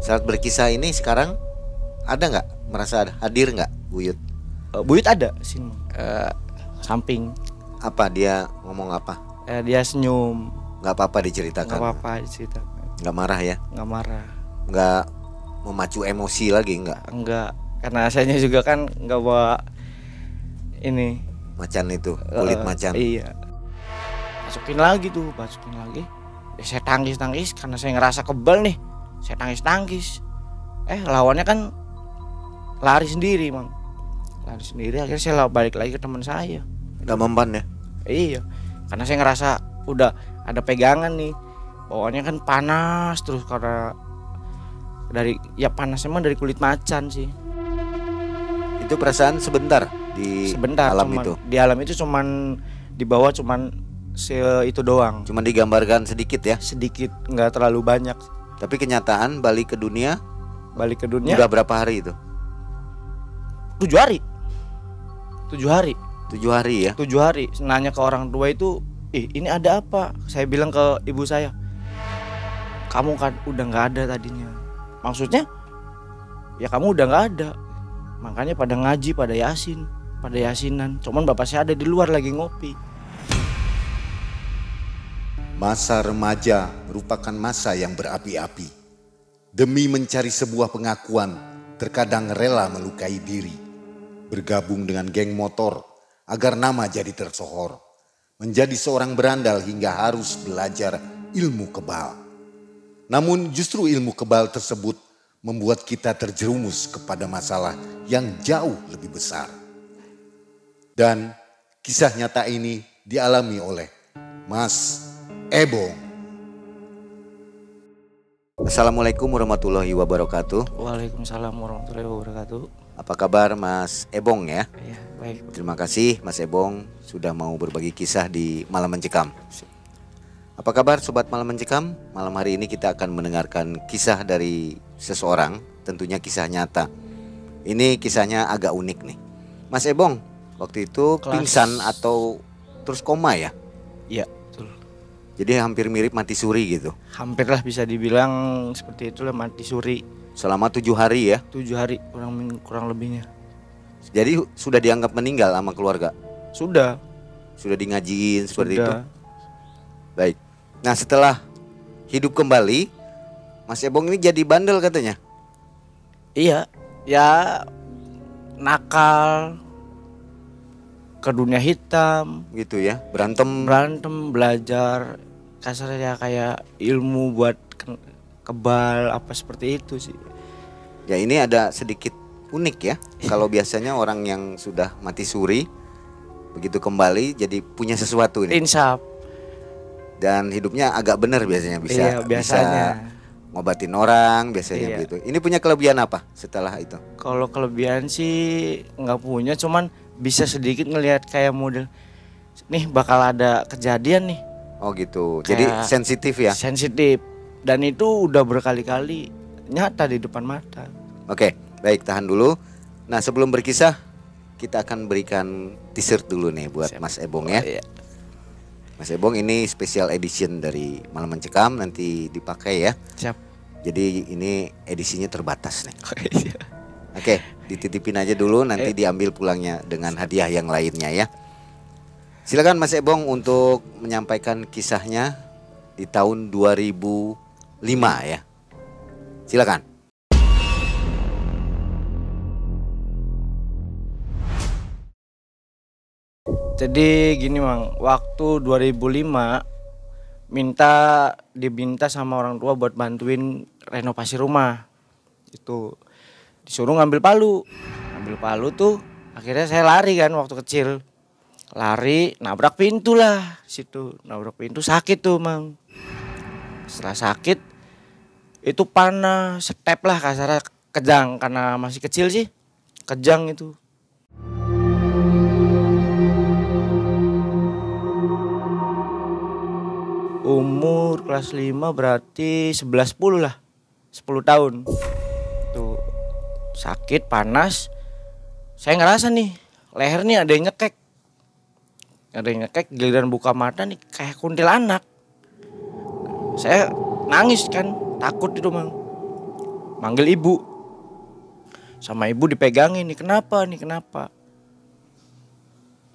Saat berkisah ini sekarang ada nggak merasa hadir nggak Buyut? Buyut ada sini, samping. Apa dia ngomong apa? Dia senyum. Nggak apa-apa diceritakan. Nggak apa-apa diceritakan. Nggak marah ya? Nggak marah. Nggak memacu emosi lagi nggak? Enggak, karena saya juga kan nggak bawa ini Macan itu, kulit macan. Iya. Masukin lagi. Ya, saya tangis karena saya ngerasa kebal nih. Saya tangis. Lawannya kan lari sendiri, Mang. Akhirnya saya balik lagi ke teman saya. Udah mempan ya? Iya. Karena saya ngerasa udah ada pegangan nih. Bawaannya kan panas terus karena panasnya mah dari kulit macan sih. Itu perasaan sebentar di alam itu. Di alam itu cuman di bawah cuman itu doang. Cuman digambarkan sedikit ya? Sedikit, nggak terlalu banyak. Tapi kenyataan balik ke dunia udah berapa hari itu? 7 hari. 7 hari. 7 hari ya? 7 hari. Nanya ke orang tua itu, ini ada apa? Saya bilang ke ibu saya, kamu kan udah nggak ada tadinya. Maksudnya, ya kamu udah nggak ada. Makanya pada ngaji, pada yasinan. Cuman bapak saya ada di luar lagi ngopi. Masa remaja merupakan masa yang berapi-api. Demi mencari sebuah pengakuan, terkadang rela melukai diri. Bergabung dengan geng motor agar nama jadi tersohor. Menjadi seorang berandal hingga harus belajar ilmu kebal. Namun justru ilmu kebal tersebut membuat kita terjerumus kepada masalah yang jauh lebih besar. Dan kisah nyata ini dialami oleh Mas Ebong. Assalamualaikum warahmatullahi wabarakatuh. Waalaikumsalam warahmatullahi wabarakatuh. Apa kabar Mas Ebong ya? Iya, baik. Terima kasih Mas Ebong sudah mau berbagi kisah di Malam Mencekam. Apa kabar Sobat Malam Mencekam? Malam hari ini kita akan mendengarkan kisah dari seseorang, tentunya kisah nyata. Ini kisahnya agak unik nih. Mas Ebong, waktu itu pingsan atau terus koma ya? Iya, betul. Jadi hampir mirip mati suri gitu. Hampir lah bisa dibilang seperti itulah, mati suri. Selama 7 hari ya? 7 hari kurang lebihnya. Jadi sudah dianggap meninggal sama keluarga? Sudah di ngajiin seperti itu. Baik. Nah setelah hidup kembali, Mas Ebong ini jadi bandel katanya? Iya, ya nakal, ke dunia hitam gitu ya, berantem, belajar kasarnya kayak ilmu buat kebal apa seperti itu sih. Ya ini ada sedikit unik ya. Kalau biasanya orang yang sudah mati suri begitu kembali jadi punya sesuatu ini. Insaf. Dan hidupnya agak benar biasanya biasanya. Bisa ngobatin orang biasanya begitu. Ini punya kelebihan apa setelah itu? Kalau kelebihan sih nggak punya, cuman bisa sedikit ngelihat kayak model nih bakal ada kejadian nih. Oh gitu. Jadi sensitif ya? Sensitif. Dan itu udah berkali-kali nyata di depan mata. Oke, baik, tahan dulu. Nah sebelum berkisah kita akan berikan t-shirt dulu nih buat Mas Ebong ya. Iya. Mas Ebong ini special edition dari Malam Mencekam, nanti dipakai ya. Siap. Jadi ini edisinya terbatas nih. Oke, dititipin aja dulu, nanti diambil pulangnya dengan hadiah yang lainnya ya. Silakan Mas Ebong untuk menyampaikan kisahnya di tahun 2005 ya. Silakan. Jadi gini Mang, waktu 2005 diminta sama orang tua buat bantuin renovasi rumah. Itu disuruh ngambil palu tuh, akhirnya saya lari kan waktu kecil. Lari, nabrak pintu lah situ, nabrak pintu sakit tuh Mang. Setelah sakit itu panas, step lah kasarnya, kejang karena masih kecil sih, kejang itu. Umur kelas 5 berarti 11-10 lah, 10 tahun. Tuh sakit, panas. Saya ngerasa nih leher nih ada yang nyekek. Giliran buka mata nih kayak kuntilanak. Saya nangis kan, takut itu Mang. manggil ibu. Sama ibu dipegangin, nih kenapa, nih kenapa.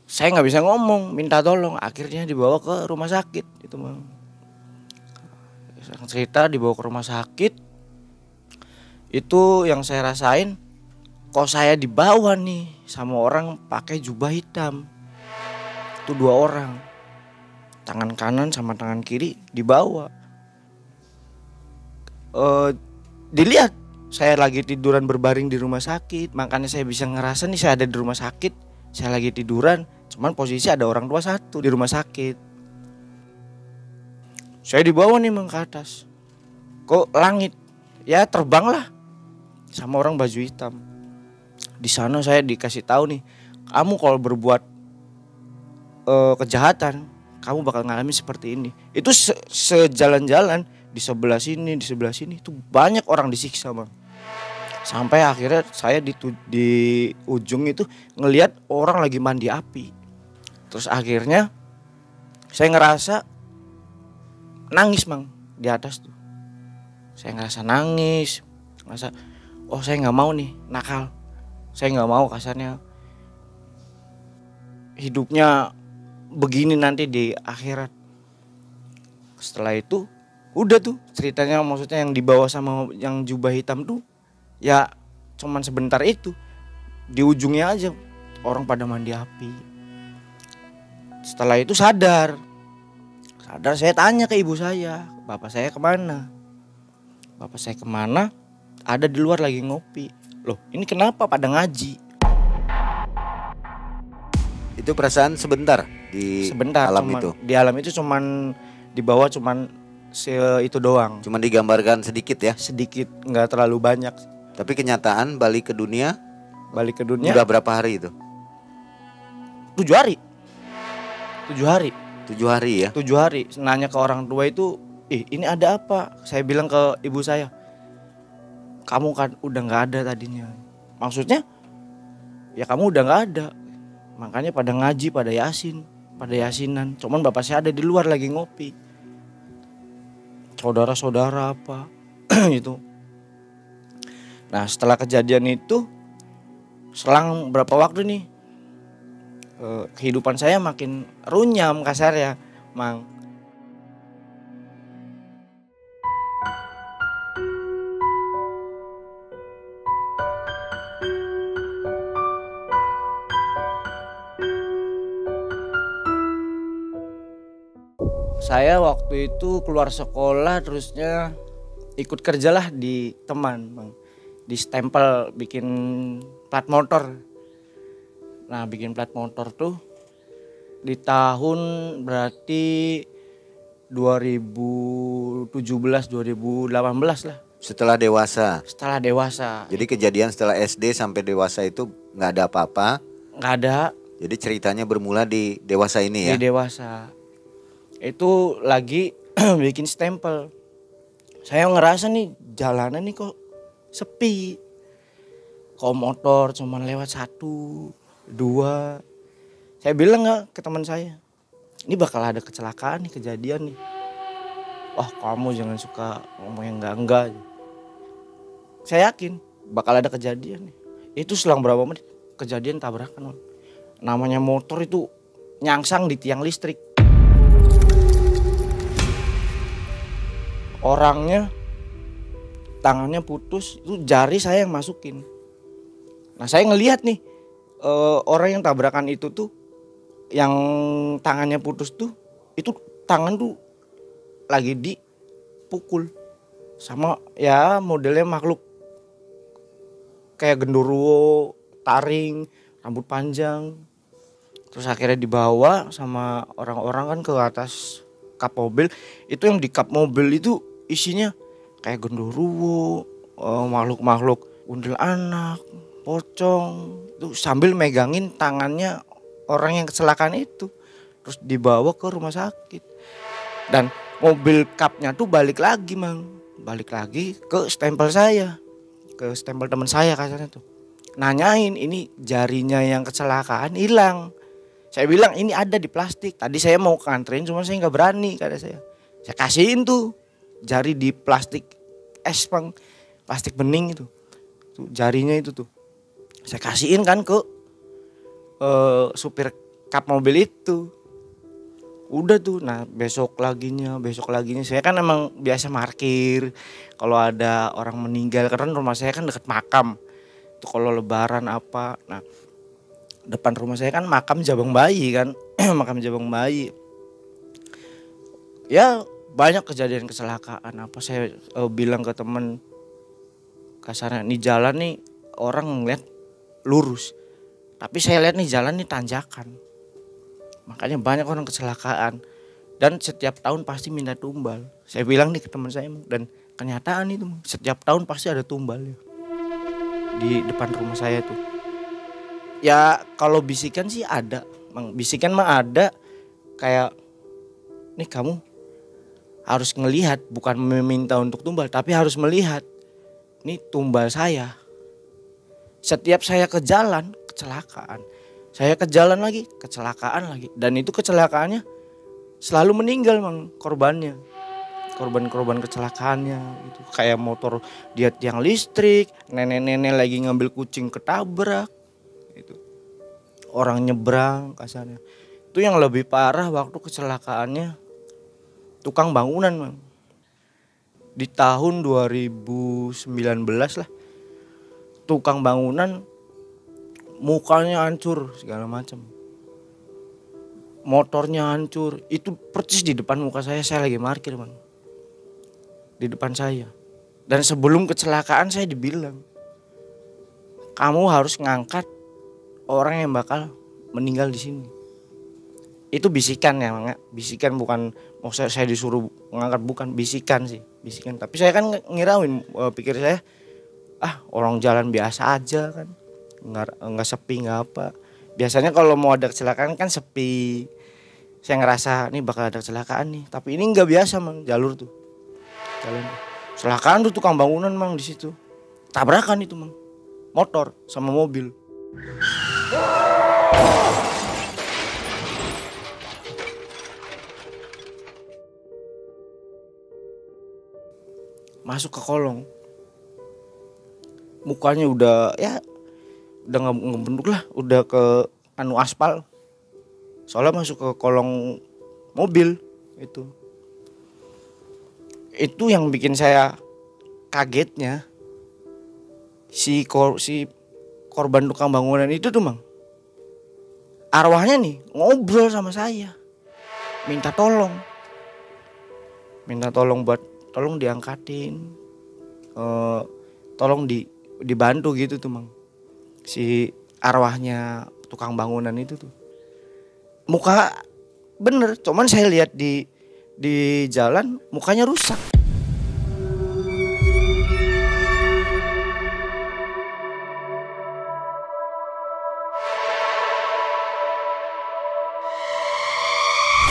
Saya nggak bisa ngomong, minta tolong. Akhirnya dibawa ke rumah sakit itu bang. Cerita dibawa ke rumah sakit. Itu yang saya rasain, kok saya dibawa nih sama orang pakai jubah hitam. Itu 2 orang. Tangan kanan sama tangan kiri dibawa. Dilihat saya lagi tiduran berbaring di rumah sakit. Makanya saya bisa ngerasa nih saya ada di rumah sakit. Saya lagi tiduran, cuman posisi ada orang tua satu di rumah sakit. Saya dibawa nih ke atas. Kok langit? Ya terbanglah sama orang baju hitam. Di sana saya dikasih tahu nih, kamu kalau berbuat kejahatan, kamu bakal ngalamin seperti ini. Itu sejalan-jalan di sebelah sini itu banyak orang disiksa bang. Sampai akhirnya saya di ujung itu ngelihat orang lagi mandi api. Terus akhirnya saya ngerasa nangis bang di atas tuh. Saya ngerasa nangis, ngerasa oh saya nggak mau nih nakal. Saya nggak mau kasarnya hidupnya begini nanti di akhirat. Setelah itu udah tuh ceritanya, maksudnya yang dibawa sama yang jubah hitam tuh ya cuman sebentar itu. Di ujungnya aja orang pada mandi api. Setelah itu sadar saya tanya ke ibu saya, bapak saya kemana? Bapak saya kemana? Ada di luar lagi ngopi. Loh ini kenapa pada ngaji? Itu perasaan sebentar di alam cuman, itu. Di alam itu cuman dibawa cuman itu doang. Cuman digambarkan sedikit ya. Sedikit, nggak terlalu banyak. Tapi kenyataan balik ke dunia Udah berapa hari itu? 7 hari. 7 hari. 7 hari ya. 7 hari. Nanya ke orang tua itu, ini ada apa? Saya bilang ke ibu saya, kamu kan udah nggak ada tadinya. Maksudnya ya kamu udah nggak ada. Makanya pada ngaji, pada yasinan. Cuman bapak saya ada di luar lagi ngopi. Saudara-saudara apa itu. Nah setelah kejadian itu, selang berapa waktu nih, kehidupan saya makin runyam kasar ya mang. Saya waktu itu keluar sekolah terusnya ikut kerjalah di teman bang. Di stempel bikin plat motor. Nah bikin plat motor tuh di tahun berarti 2017-2018 lah. Setelah dewasa. Setelah dewasa. Jadi kejadian setelah SD sampai dewasa itu nggak ada apa-apa. Nggak ada. Jadi ceritanya bermula di dewasa ini ya. Di dewasa. Itu lagi bikin stempel. Saya ngerasa nih jalanan nih kok sepi. Kok motor cuman lewat 1, 2. Saya bilang nggak ke teman saya, ini bakal ada kecelakaan nih, kejadian nih. Wah kamu jangan suka ngomong yang enggak. Saya yakin bakal ada kejadian nih. Itu selang berapa menit kejadian tabrakan. Namanya motor itu nyangsang di tiang listrik. Orangnya tangannya putus, itu jari saya yang masukin. Nah saya ngelihat nih orang yang tabrakan itu tuh, yang tangannya putus tuh, itu tangan tuh lagi dipukul sama ya modelnya makhluk kayak genderuwo, taring, rambut panjang. Terus akhirnya dibawa sama orang-orang kan ke atas kap mobil. Itu yang di kap mobil itu isinya kayak genderuwo, makhluk-makhluk kuntilanak, pocong. Tuh sambil megangin tangannya orang yang kecelakaan itu. Terus dibawa ke rumah sakit. Dan mobil kapnya tuh balik lagi mang. Balik lagi ke stempel saya. Ke stempel teman saya kasarnya tuh. Nanyain ini jarinya yang kecelakaan hilang. Saya bilang ini ada di plastik. Tadi saya mau nganterin cuma saya gak berani kata saya. Saya kasihin tuh jari di plastik es bang. plastik bening itu. Tuh, jarinya itu tuh. Saya kasihin kan ke supir kap mobil itu. Udah tuh, nah besok laginya saya kan emang biasa parkir kalau ada orang meninggal, karena rumah saya kan deket makam. Tuh kalau lebaran apa, nah depan rumah saya kan makam Jabang Bayi kan, makam Jabang Bayi. Ya banyak kejadian kecelakaan apa, saya bilang ke temen kasarnya, nih jalan nih orang ngeliat lurus, tapi saya lihat nih jalan nih tanjakan. Makanya banyak orang kecelakaan dan setiap tahun pasti minta tumbal. Saya bilang nih ke teman saya, dan kenyataan itu setiap tahun pasti ada tumbal ya di depan rumah saya tuh. Ya kalau bisikan sih ada, bisikan mah ada, kayak nih kamu harus ngelihat, bukan meminta untuk tumbal tapi harus melihat. Nih tumbal saya. Setiap saya ke jalan kecelakaan. Saya ke jalan lagi, kecelakaan lagi. Dan itu kecelakaannya selalu meninggal korbannya. Korban kecelakaannya itu kayak motor dia tiang listrik, nenek-nenek lagi ngambil kucing ketabrak. Itu. Orang nyebrang kasarnya. Itu yang lebih parah waktu kecelakaannya tukang bangunan, Di tahun 2019 lah. Tukang bangunan mukanya hancur segala macam, motornya hancur, itu persis di depan muka saya lagi parkir di depan saya. Dan sebelum kecelakaan saya dibilang, kamu harus ngangkat orang yang bakal meninggal di sini. Itu bisikan ya, bisikan, bukan mau saya disuruh ngangkat, bukan, bisikan sih, bisikan. Tapi saya kan ngirauin, pikir saya orang jalan biasa aja kan, nggak sepi nggak apa. Biasanya kalau mau ada kecelakaan kan sepi. Saya ngerasa nih bakal ada kecelakaan nih, tapi ini nggak biasa jalur tuh. Kecelakaan tuh tukang bangunan di situ. Tabrakan itu motor sama mobil. Masuk ke kolong. Mukanya udah nggak ngebentuk lah, udah ke aspal. Soalnya masuk ke kolong mobil itu. Itu yang bikin saya kagetnya, si korban tukang bangunan itu tuh arwahnya nih ngobrol sama saya, minta tolong buat tolong diangkatin, tolong dibantu gitu tuh si arwahnya tukang bangunan itu tuh. Muka bener, cuman saya lihat di jalan mukanya rusak.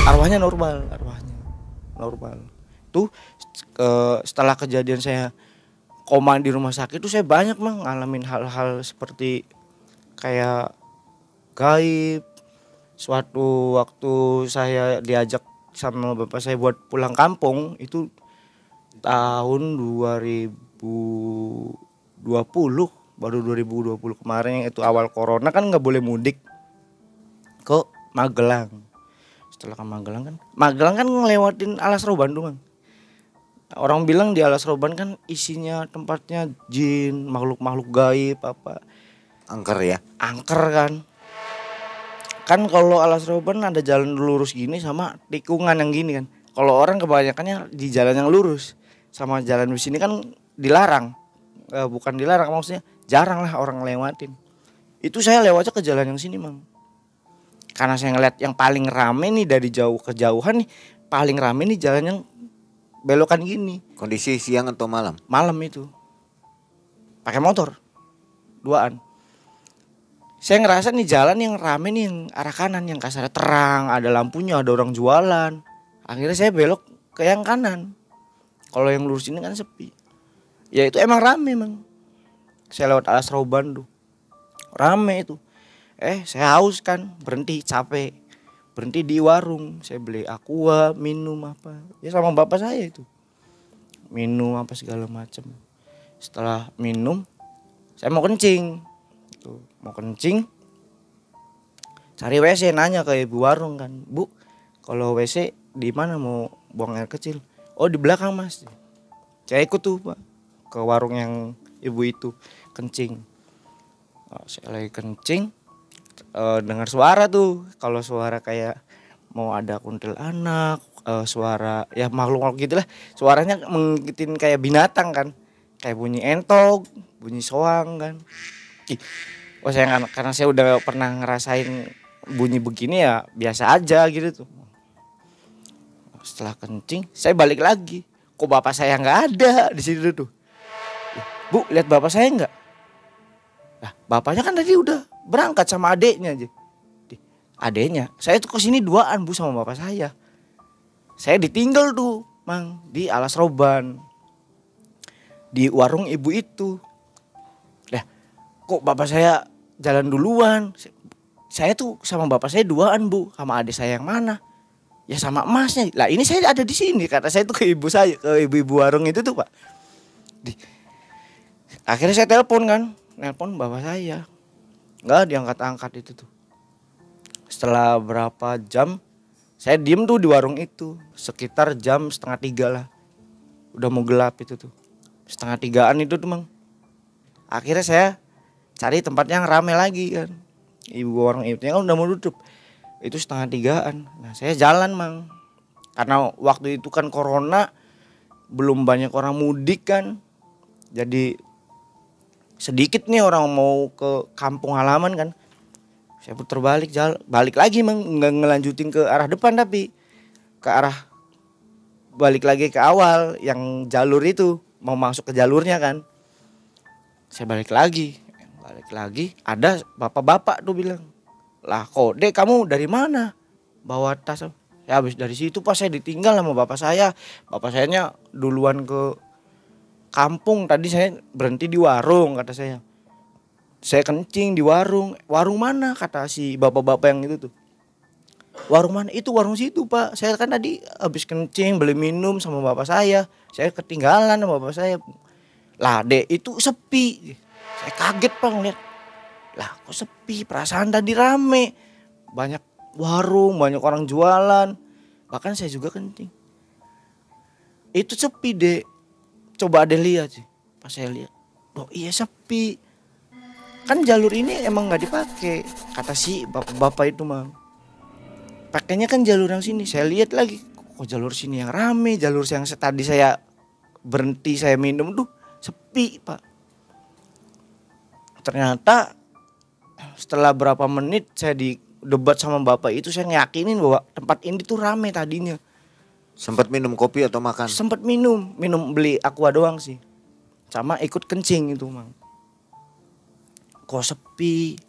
Arwahnya normal. Tuh setelah kejadian saya koma di rumah sakit tuh saya banyak ngalamin hal-hal seperti kayak gaib. Suatu waktu saya diajak sama bapak saya buat pulang kampung, itu tahun 2020, baru 2020 kemarin, itu awal corona kan nggak boleh mudik ke Magelang. Setelah ke Magelang kan ngelewatin Alas Roban tuh Orang bilang di Alas Roban kan isinya tempatnya jin, makhluk-makhluk gaib apa. Angker ya? Angker kan. Kan kalau Alas Roban ada jalan lurus gini sama tikungan yang gini kan. Kalau orang kebanyakannya di jalan yang lurus, sama jalan di sini kan dilarang. Bukan dilarang, maksudnya jarang lah orang lewatin. Itu saya lewatnya ke jalan yang sini Karena saya ngeliat yang paling rame nih dari jauh kejauhan nih, paling rame nih jalan yang belokan gini. Kondisi siang atau malam? Malam itu. Pakai motor. Duaan. Saya ngerasa nih jalan yang rame nih yang arah kanan, yang kasarnya terang, ada lampunya, ada orang jualan. Akhirnya saya belok ke yang kanan. Kalau yang lurus ini kan sepi. Ya itu emang rame Saya lewat Alas Roban tuh. Rame itu. Saya haus kan, berhenti, capek. Berhenti di warung, saya beli aqua, minum apa. Ya sama bapak saya itu. Minum apa segala macam. Setelah minum, saya mau kencing. Tuh, mau kencing, cari WC, nanya ke ibu warung kan, Bu, kalau WC di mana mau buang air kecil? Oh di belakang Mas. Saya ikut tuh Pak ke warung yang ibu itu kencing. Saya lagi kencing, dengar suara tuh, kalau suara kayak mau ada kuntilanak, suara ya makhluk gitulah, suaranya mengitin kayak binatang kan, kayak bunyi entog, bunyi soang kan. Ih, saya karena saya udah pernah ngerasain bunyi begini ya biasa aja gitu tuh. Setelah kencing, saya balik lagi. Kok bapak saya nggak ada di situ tuh? Bu, lihat bapak saya nggak? Nah, bapaknya kan tadi udah berangkat sama adeknya aja. Adeknya, saya tuh kesini duaan Bu sama bapak saya. Saya ditinggal tuh, Mang, di Alas Roban, di warung ibu itu. Lah, kok bapak saya jalan duluan? Saya tuh sama bapak saya duaan Bu, sama adik saya yang mana? Ya sama emasnya. Lah ini saya ada di sini, kata saya tuh ke ibu saya, ke ibu-ibu warung itu tuh Pak. Akhirnya saya telepon bapak saya, nggak diangkat-angkat itu tuh. Setelah berapa jam, saya diem tuh di warung itu, sekitar jam 2:30 lah, udah mau gelap itu tuh, 2:30-an itu tuh Mang. Akhirnya saya cari tempat yang rame lagi kan, ibu warung itu kan udah mau tutup, itu 2:30-an. Nah saya jalan Mang, karena waktu itu kan corona, belum banyak orang mudik kan, jadi sedikit nih orang mau ke kampung halaman kan. Saya putar balik, balik lagi Mang, nggak ngelanjutin ke arah depan tapi ke arah balik lagi ke awal yang jalur itu, mau masuk ke jalurnya kan. Saya balik lagi ada bapak-bapak tuh bilang, lah kok Dek kamu dari mana bawa tas? Ya habis dari situ Pak, saya ditinggal sama bapak saya. Bapak sayanya duluan ke kampung, tadi saya berhenti di warung kata saya. Saya kencing di warung. Warung mana kata si bapak-bapak yang itu tuh. Warung mana? Itu warung situ Pak. Saya kan tadi habis kencing beli minum sama bapak saya. Saya ketinggalan sama bapak saya. Lah Dek itu sepi. Saya kaget Pak ngeliat. Lah kok sepi, perasaan tadi rame. Banyak warung, banyak orang jualan. Bahkan saya juga kencing. Itu sepi Dek. Coba Ade lihat sih. Pas saya lihat. Oh iya sepi. Kan jalur ini emang gak dipakai, kata si bapak-bapak itu Mang. Pakainya kan jalur yang sini. Saya lihat lagi, kok jalur sini yang rame, jalur yang tadi saya berhenti saya minum tuh sepi Pak. Ternyata setelah berapa menit saya didebat sama bapak itu, saya ngeyakinin bahwa tempat ini tuh rame tadinya. Sempat minum kopi atau makan? Sempat minum beli aqua doang sih. Sama ikut kencing itu Mang. Kok sepi.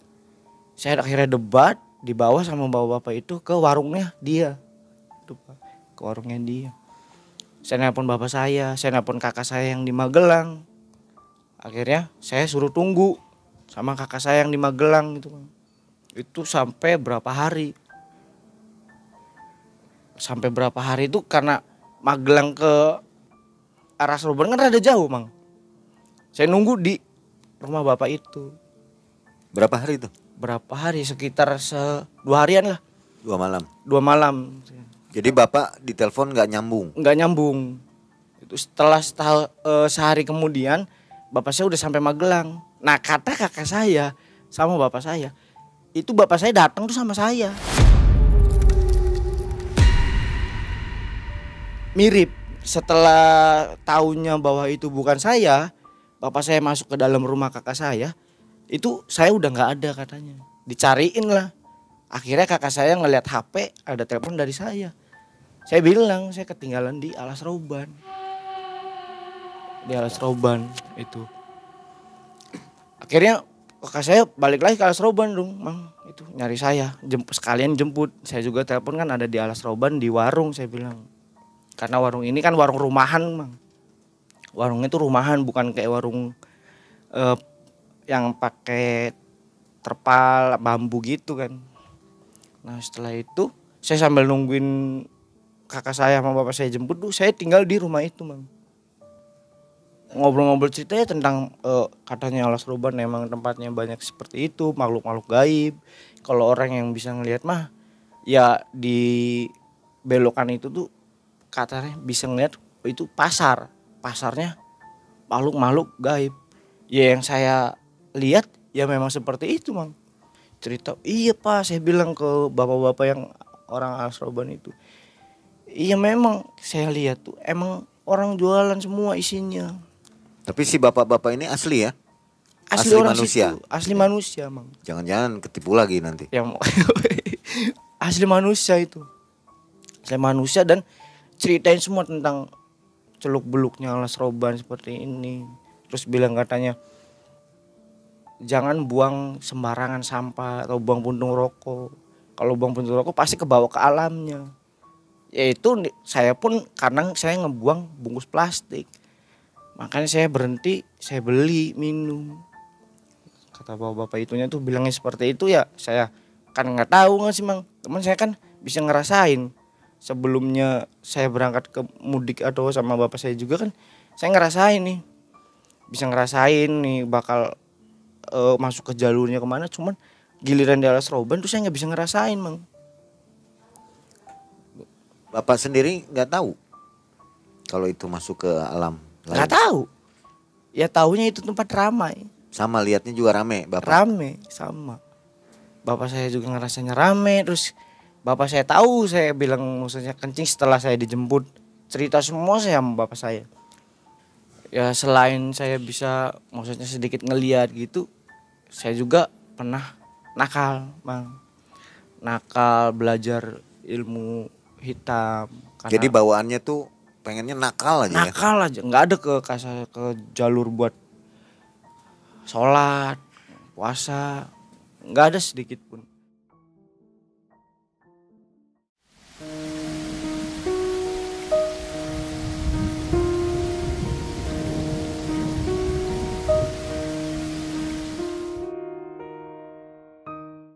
Saya akhirnya debat, dibawa sama bapak-bapak itu ke warungnya dia. Tuh, Pak, ke warungnya dia. Saya nelpon bapak saya nelpon kakak saya yang di Magelang. Akhirnya saya suruh tunggu sama kakak saya yang di Magelang itu. Itu sampai berapa hari. Sampai berapa hari itu karena Magelang ke arah Surabaya kan rada jauh Mang. Saya nunggu di rumah bapak itu. Berapa hari itu? Berapa hari, sekitar 2 harian lah. 2 malam. 2 malam. Jadi bapak ditelepon nggak nyambung? Nggak nyambung. Itu setelah sehari kemudian bapak saya udah sampai Magelang. Nah kata kakak saya sama bapak saya, itu bapak saya datang tuh sama saya. Mirip. Setelah tahunya bahwa itu bukan saya, bapak saya masuk ke dalam rumah kakak saya. Itu saya udah nggak ada katanya, dicariin lah. Akhirnya kakak saya ngeliat HP, ada telepon dari saya. Saya bilang saya ketinggalan di Alas Roban. Di Alas Roban itu. Akhirnya kakak saya balik lagi ke Alas Roban dong Mang. Itu nyari saya, sekalian jemput. Saya juga telepon kan ada di Alas Roban di warung, saya bilang. Karena warung ini kan warung rumahan Mang. Warungnya itu rumahan, bukan kayak warung yang pakai terpal bambu gitu kan. Nah setelah itu saya sambil nungguin kakak saya sama bapak saya jemput tuh, saya tinggal di rumah itu Mang. ngobrol-ngobrol ceritanya tentang katanya Alas Roban emang tempatnya banyak seperti itu, makhluk-makhluk gaib. Kalau orang yang bisa ngelihat mah ya di belokan itu tuh katanya bisa ngelihat itu pasarnya makhluk-makhluk gaib. Ya yang saya lihat ya memang seperti itu, Mang. Cerita, iya Pak, saya bilang ke bapak-bapak yang orang Alas Roban itu. Iya memang saya lihat tuh emang orang jualan semua isinya. Tapi si bapak-bapak ini asli ya? Asli orang manusia. situ, asli manusia, Mang. Jangan-jangan ketipu lagi nanti. Yang asli manusia itu. Asli manusia dan ceritain semua tentang celuk beluknya Alas Roban seperti ini. Terus bilang katanya jangan buang sembarangan sampah atau buang puntung rokok. Kalau buang puntung rokok pasti kebawa ke alamnya. Yaitu saya pun kadang saya ngebuang bungkus plastik. Makanya saya berhenti, saya beli minum. Kata bapak-bapak itunya tuh bilangnya seperti itu ya. Saya kan nggak tahu nggak sih, Mang. Teman saya kan bisa ngerasain. Sebelumnya saya berangkat ke mudik atau sama bapak saya juga kan saya ngerasain nih. Bisa ngerasain nih bakal masuk ke jalurnya kemana. Cuman giliran di Alas Roban tuh saya nggak bisa ngerasain, Mang. Bapak sendiri nggak tahu kalau itu masuk ke alam lain? Nggak tahu. Ya taunya itu tempat ramai. Sama lihatnya juga rame Bapak? Rame sama. Bapak saya juga ngerasanya rame. Terus bapak saya tahu saya bilang maksudnya kencing setelah saya dijemput. Cerita semua saya sama bapak saya. Ya selain saya bisa maksudnya sedikit ngelihat gitu, saya juga pernah nakal, Bang. Nakal belajar ilmu hitam. Jadi bawaannya tuh pengennya nakal aja ya? Nakal aja, nggak ada ke jalur buat sholat, puasa, nggak ada sedikit pun.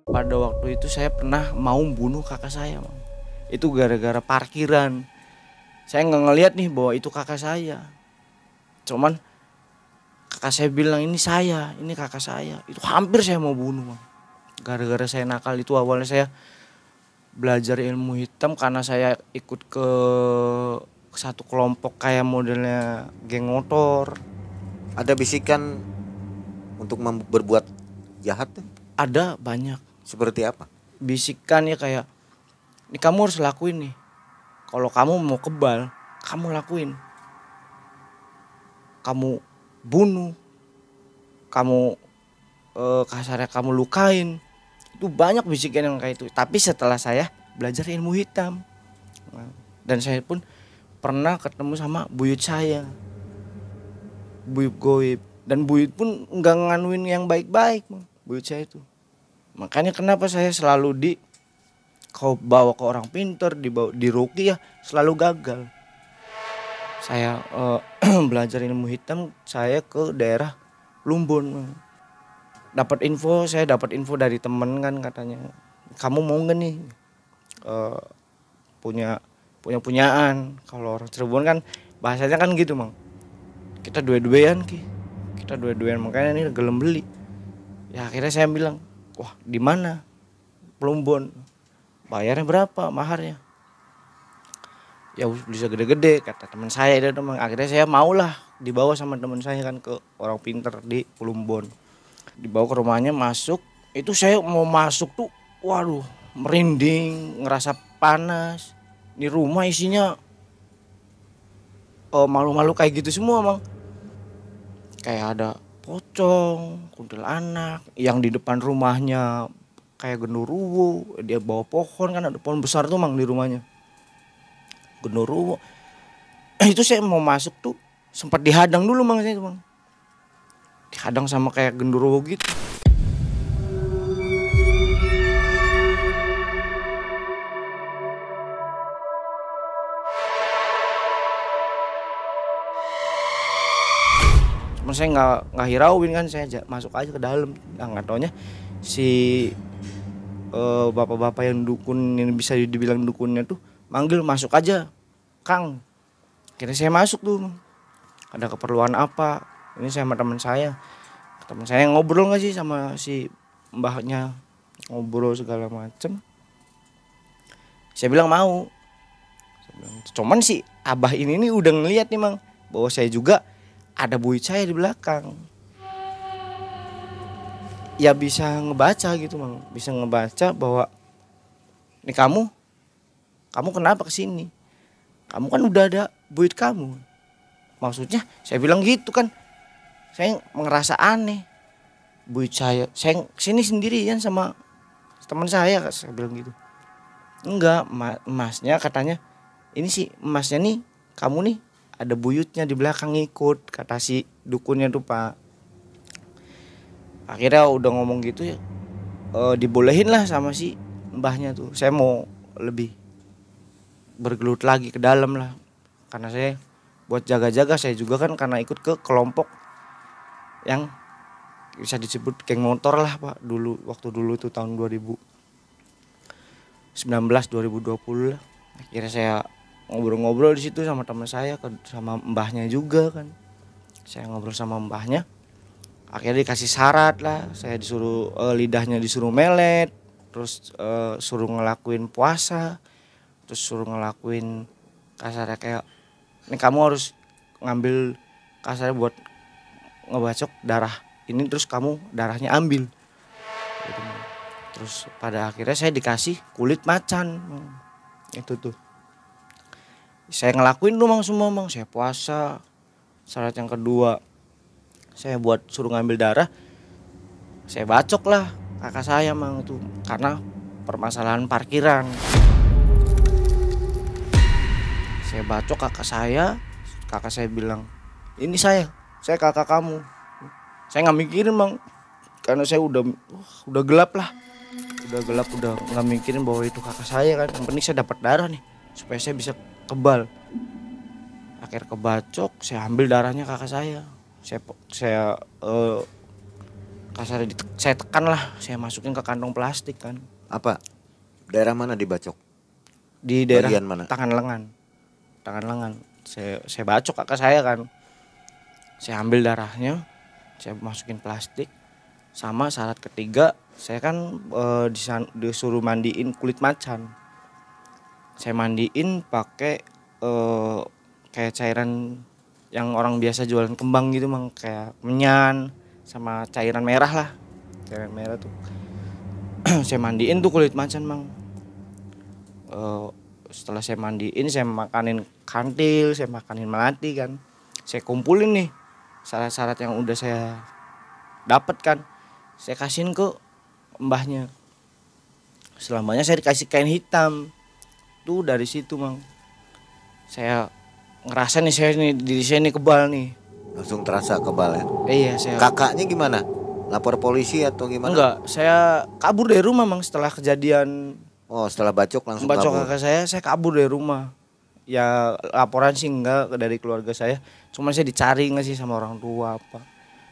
Pada waktu itu saya pernah mau bunuh kakak saya, Bang. Itu gara-gara parkiran. Saya nggak ngelihat nih bahwa itu kakak saya. Cuman kakak saya bilang ini kakak saya. Itu hampir saya mau bunuh, Bang. Gara-gara saya nakal itu awalnya saya belajar ilmu hitam karena saya ikut ke satu kelompok kayak modelnya geng motor. Ada bisikan untuk berbuat jahat tuh? Ada banyak. Seperti apa? Bisikan ya kayak, ini kamu harus lakuin nih. Kalau kamu mau kebal, kamu lakuin. Kamu bunuh, kamu kasarnya kamu lukain. Itu banyak bisikan yang kayak itu. Tapi setelah saya belajar ilmu hitam, dan saya pun pernah ketemu sama buyut saya, buyut goib. Dan buyut pun nggak nganuin yang baik-baik, buyut saya itu. Makanya kenapa saya selalu kau bawa ke orang pinter, dibawa di ruqyah selalu gagal. Saya belajar ilmu hitam, saya ke daerah Plumbon. Saya dapat info dari temen kan katanya, kamu mau nggak nih punyaan. Kalau orang Cirebon kan bahasanya kan gitu, Mang. Kita dua-duaan makanya ini gelem beli. Ya akhirnya saya bilang, wah di mana? Plumbon. Bayarnya berapa maharnya? Ya bisa gede-gede kata teman saya itu. Akhirnya saya maulah dibawa sama teman saya kan ke orang pinter di Plumbon. Dibawa ke rumahnya, masuk. Itu saya mau masuk tuh waduh merinding, ngerasa panas. Di rumah isinya malu-malu kayak gitu semua, Mang. Kayak ada pocong, kuntilanak, yang di depan rumahnya kayak genderuwo. Dia bawa pohon kan, ada pohon besar tuh, Mang, di rumahnya. Genderuwo. Itu saya mau masuk tuh sempat dihadang dulu, Mang, saya tuh, Mang. Dihadang sama kayak genderuwo gitu. Cuman saya nggak hirauin kan, saya masuk aja ke dalam. Nah, nggak taunya si bapak-bapak yang dukun, yang bisa dibilang dukunnya tuh manggil, masuk aja Kang. Kira saya masuk tuh, ada keperluan apa, ini saya sama teman saya ngobrol nggak sih sama si mbahnya, ngobrol segala macem. Saya bilang mau. Cuman si abah ini nih udah ngeliat nih Mang, bahwa saya juga ada buyut saya di belakang. Ya bisa ngebaca gitu Mang, bisa ngebaca bahwa nih kamu kenapa kesini? Kamu kan udah ada buyut kamu. Maksudnya saya bilang gitu kan, saya ngerasa aneh. Buyut saya kesini sendirian sama teman saya bilang gitu. Enggak, emasnya katanya, ini sih emasnya nih, kamu nih ada buyutnya di belakang ngikut, kata si dukunnya tuh Pak. Akhirnya udah ngomong gitu ya, dibolehin lah sama si mbahnya tuh. Saya mau lebih bergelut lagi ke dalam lah, karena saya buat jaga-jaga. Saya juga kan karena ikut ke kelompok yang bisa disebut geng motor lah Pak, dulu waktu dulu tuh tahun 2019 2020 lah. Akhirnya saya ngobrol-ngobrol di situ sama teman saya, sama mbahnya juga kan. Saya ngobrol sama mbahnya. Akhirnya dikasih syarat lah, saya disuruh lidahnya disuruh melet, terus suruh ngelakuin puasa, terus suruh ngelakuin kasarnya kayak ini kamu harus ngambil kasarnya buat ngebacok darah ini, terus kamu darahnya ambil gitu. Terus pada akhirnya saya dikasih kulit macan itu tuh. Saya ngelakuin tuh Mang semua Mang, saya puasa. Syarat yang kedua, saya buat suruh ngambil darah, saya bacok lah kakak saya Mang itu karena permasalahan parkiran. Saya bacok kakak saya bilang, ini saya kakak kamu. Saya nggak mikirin Mang, karena saya udah gelap lah, udah nggak mikirin bahwa itu kakak saya kan. Yang penting saya dapat darah nih supaya saya bisa kebal. Akhir kebacok, saya ambil darahnya kakak saya. Saya kasar saya tekan lah, saya masukin ke kantong plastik kan. Apa? Daerah mana dibacok? Di daerah bagian mana? tangan lengan. Saya bacok kakak saya kan. Saya ambil darahnya, saya masukin plastik. Sama syarat ketiga, saya kan disuruh mandiin kulit macan. Saya mandiin pakai kayak cairan yang orang biasa jualan kembang gitu Mang, kayak menyan sama cairan merah lah. Cairan merah tuh. Saya mandiin tuh kulit macan Mang. Setelah saya mandiin, saya makanin kantil, saya makanin melati kan. Saya kumpulin nih syarat-syarat yang udah saya dapat kan. Saya kasihin ke mbahnya. Selamanya saya dikasih kain hitam. Tuh dari situ Mang, saya ngerasa nih diri saya nih kebal nih. Langsung terasa kebal ya? Iya saya. Kakaknya gimana? Lapor polisi atau gimana? Enggak, saya kabur dari rumah Mang setelah kejadian. Oh, setelah bacok langsung bacok kabur? kakak saya kabur dari rumah. Ya laporan sih enggak dari keluarga saya, cuma saya dicari nggak sih sama orang tua apa,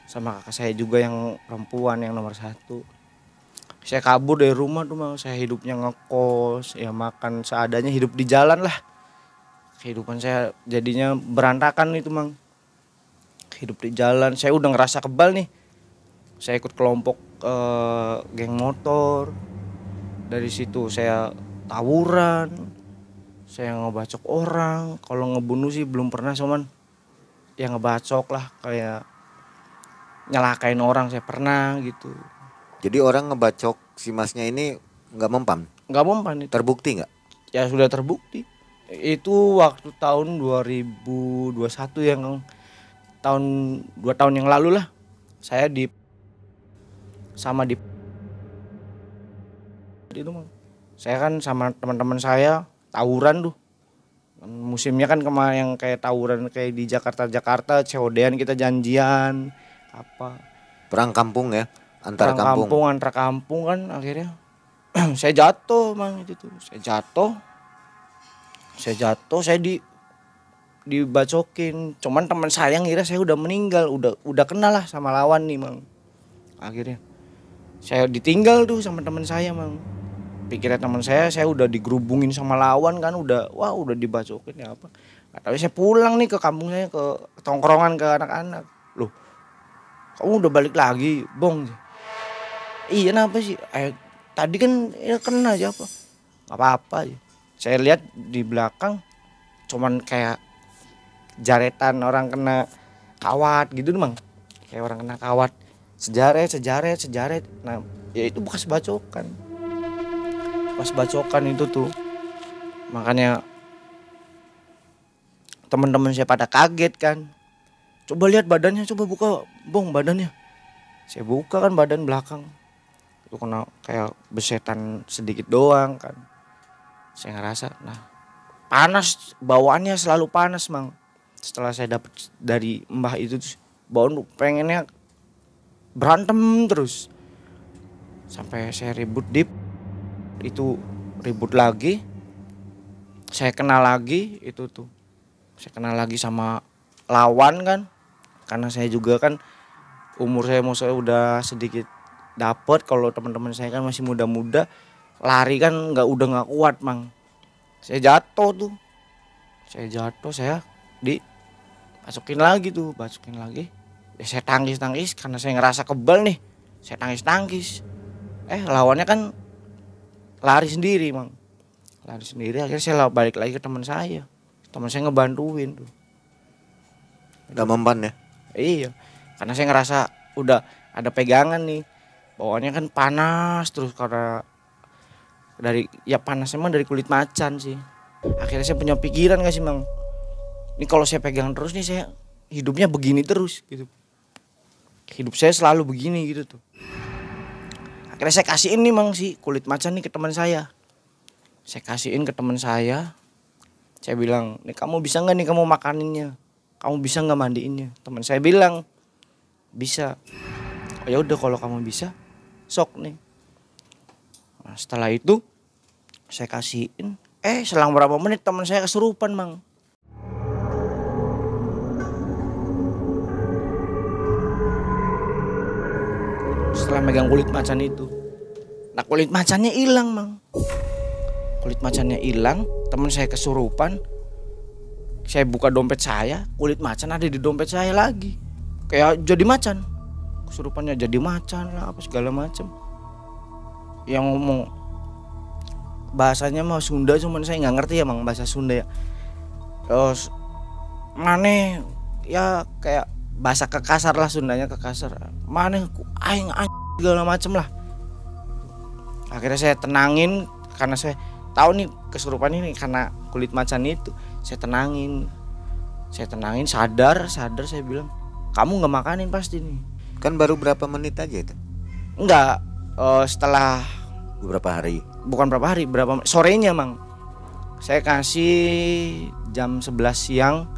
sama kakak saya juga yang perempuan yang nomor 1. Saya kabur dari rumah tuh Mang, saya hidupnya ngekos, ya makan seadanya, hidup di jalan lah. Kehidupan saya jadinya berantakan itu Mang. Hidup di jalan, saya udah ngerasa kebal nih. Saya ikut kelompok geng motor. Dari situ saya tawuran, saya ngebacok orang. Kalau ngebunuh sih belum pernah, cuman ya ngebacok lah, kayak nyelakain orang saya pernah gitu. Jadi orang ngebacok si masnya ini nggak mempan? Nggak mempan itu. Terbukti nggak? Ya sudah terbukti. Itu waktu tahun 2021 yang tahun 2 tahun yang lalu lah. Saya di itu Mang. Saya kan sama teman-teman saya tawuran tuh. Musimnya kan kemarin yang kayak tawuran kayak di Jakarta, COD-an kita janjian apa. Perang kampung ya, antar kampung kan akhirnya saya jatuh Mang itu tuh. Saya jatuh, saya dibacokin. Cuman teman saya ngira saya udah meninggal, udah kenal lah sama lawan nih Mang. Akhirnya saya ditinggal tuh sama teman saya Mang. Pikirnya teman saya udah digerubungin sama lawan kan, udah dibacokin ya apa. Gak tahu saya pulang nih ke kampung saya, ke tongkrongan, ke anak-anak. Loh, kamu udah balik lagi, Bong? Iya, kenapa sih? Tadi kan ya kena aja apa? Gak apa-apa. Saya lihat di belakang cuman kayak jaretan orang kena kawat gitu Mang. Kayak orang kena kawat. Sejaret. Nah, ya itu bekas bacokan. Bekas bacokan itu tuh. Makanya teman-teman saya pada kaget kan. Coba lihat badannya, coba buka, Bong, badannya. Saya buka kan badan belakang. Itu kena kayak besetan sedikit doang kan. Saya ngerasa, nah panas, bawaannya selalu panas Mang. Setelah saya dapat dari mbah itu bawaan pengennya berantem terus. Sampai saya ribut itu ribut lagi. Saya kenal lagi itu tuh. Saya kenal lagi sama lawan kan. Karena saya juga kan umur saya udah sedikit dapet. Kalau teman-teman saya kan masih muda-muda, lari kan udah nggak kuat Mang. Saya jatuh tuh. Saya dimasukin lagi. Ya saya tangis karena saya ngerasa kebal nih. Saya tangis. Lawannya kan lari sendiri Mang. Akhirnya saya balik lagi ke teman saya. Teman saya ngebantuin tuh. Udah memban ya? Iya. Karena saya ngerasa udah ada pegangan nih. Bawaannya kan panas terus karena panasnya emang dari kulit macan sih. Akhirnya saya punya pikiran gak sih Mang, ini kalau saya pegang terus nih saya hidupnya begini terus gitu. Hidup saya selalu begini gitu tuh. Akhirnya saya kasihin nih Mang si kulit macan nih ke teman saya. Saya kasihin ke teman saya. Saya bilang, nih kamu bisa gak nih kamu makaninnya? Kamu bisa gak mandiinnya? Teman saya bilang, bisa. Oh ya udah kalau kamu bisa, sok nih. Nah, setelah itu saya kasihin. Selang berapa menit teman saya kesurupan Mang. Setelah megang kulit macan itu. Nah kulit macannya hilang Mang. Teman saya kesurupan. Saya buka dompet saya, kulit macan ada di dompet saya lagi. Kayak jadi macan. Kesurupannya jadi macan lah apa segala macam. Yang ngomong bahasanya mah Sunda, cuman saya nggak ngerti ya Mang bahasa Sunda ya. Terus maneh ya kayak bahasa kekasar lah, Sundanya kekasar. Maneh aing segala macem lah. Akhirnya saya tenangin karena saya tahu nih kesurupan ini karena kulit macan itu. Saya tenangin sadar saya bilang, kamu nggak makanin pasti nih. Kan baru berapa menit aja itu? Enggak, setelah beberapa hari. Bukan berapa hari, sorenya Mang. Saya kasih jam 11 siang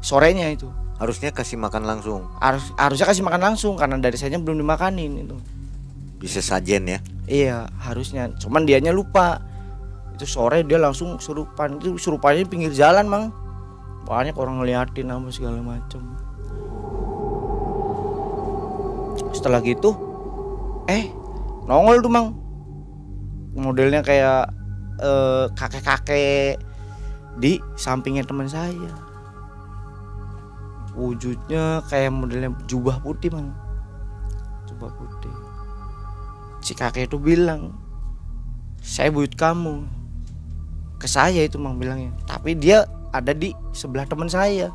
sorenya itu. Harusnya kasih makan langsung. Harusnya kasih makan langsung karena dari saya belum dimakanin itu. Bisa sajen ya? Iya, harusnya. Cuman dianya lupa. Itu sore dia langsung kesurupan. Itu kesurupannya di pinggir jalan Mang. Banyak orang ngeliatin apa segala macam. Setelah gitu nongol tuh Mang. Modelnya kayak kakek-kakek di sampingnya teman saya. Wujudnya kayak modelnya jubah putih Mang. Jubah putih. Si kakek itu bilang, saya buyut kamu. Ke saya itu Mang bilangnya. Tapi dia ada di sebelah teman saya.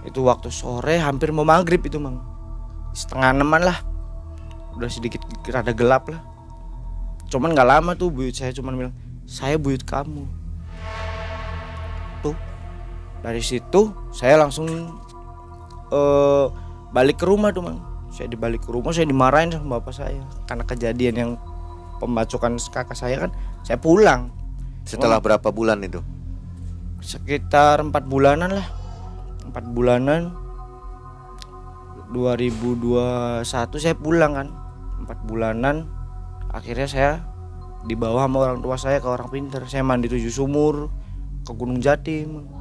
Itu waktu sore hampir mau maghrib itu Mang. 5:30 lah. Udah sedikit rada gelap lah. Cuman gak lama tuh buyut saya cuman bilang, saya buyut kamu. Tuh. Dari situ saya langsung balik ke rumah tuh Mang. Saya dibalik ke rumah, saya dimarahin sama bapak saya. Karena kejadian yang pembacokan kakak saya kan, saya pulang. Setelah berapa bulan itu? Sekitar 4 bulanan lah. 4 bulanan 2021 saya pulang kan. 4 bulanan akhirnya saya dibawa sama orang tua saya ke Orang Pintar. Saya mandi 7 sumur ke Gunung Jatim.